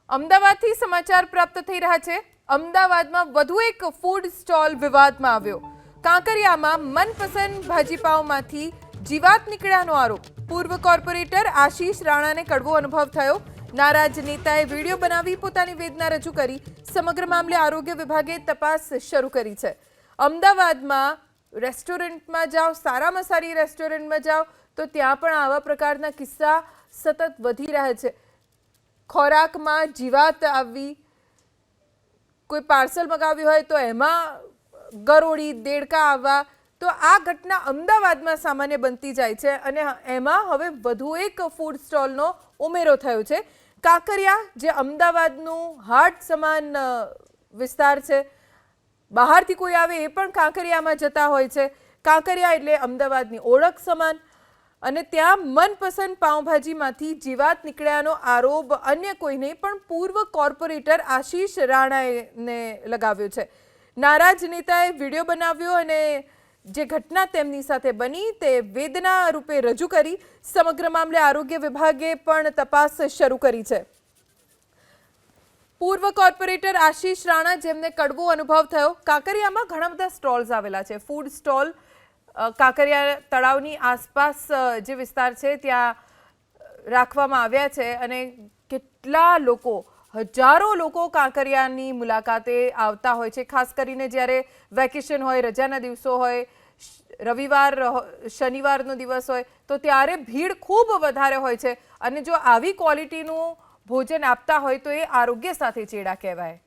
અમદાવાદથી સમાચાર પ્રાપ્ત થઈ રહ્યા છે। અમદાવાદમાં વધુ એક ફૂડ સ્ટોલ વિવાદમાં આવ્યો। કાંકરિયામાં મનપસંદ ભાજીપાવમાંથી જીવાત નીકળ્યાનો આરોપ। પૂર્વ કોર્પોરેટર આશીષ રાણાને કડવો અનુભવ થયો। નારાજ નેતાએ વિડીયો બનાવી પોતાની વેદના રજૂ કરી। સમગ્ર મામલે આરોગ્ય વિભાગે તપાસ શરૂ કરી છે। અમદાવાદમાં રેસ્ટોરન્ટમાં જાઓ, સારામાં સારી રેસ્ટોરન્ટમાં જાઓ તો ત્યાં પણ આવા પ્રકારના કિસ્સા સતત વધી રહ્યા છે। ખોરાકમાં જીવાત આવવી, કોઈ પાર્સલ મંગાવ્યું હોય તો એમાં ગરોળી દેડકા આવવા, તો આ ઘટના અમદાવાદમાં સામાન્ય બનતી જાય છે અને એમાં હવે વધુ એક ફૂડ સ્ટોલનો ઉમેરો થયો છે। કાંકરિયા જે અમદાવાદનું હાર્ટ સમાન વિસ્તાર છે, બહારથી કોઈ આવે એ પણ કાંકરિયામાં જતા હોય છે। કાંકરિયા એટલે અમદાવાદની ઓળખ સમાન, અને ત્યાં મનપસંદ પાઉંભાજીમાંથી જીવાત નીકળ્યાનો આરોપ અન્ય કોઈ નહીં પણ પૂર્વ કોર્પોરેટર આશીષ રાણાને લગાવ્યો છે। નારાજ નેતાએ વિડીયો બનાવ્યો અને જે ઘટના તેમની સાથે બની તે વેદના રૂપે રજૂ કરી। સમગ્ર મામલે આરોગ્ય વિભાગે પણ તપાસ શરૂ કરી છે। પૂર્વ કોર્પોરેટર આશીષ રાણા, જેમને કડવો અનુભવ થયો। કાંકરિયામાં ઘણા બધા સ્ટોલ્સ આવેલા છે, ફૂડ સ્ટોલ। કાંકરિયા તળાવની આસપાસ જે વિસ્તાર છે ત્યાં રાખવામાં આવ્યા છે અને કેટલા લોકો, હજારો લોકો કાંકરિયાની મુલાકાતે આવતા હોય છે। ખાસ કરીને જ્યારે વેકેશન હોય, રજાના દિવસો હોય, રવિવાર શનિવારનો દિવસ હોય તો ત્યારે ભીડ ખૂબ વધારે હોય છે અને જો આવી ક્વોલિટીનું ભોજન આપતા હોય તો એ આરોગ્ય સાથે ચેડા કહેવાય।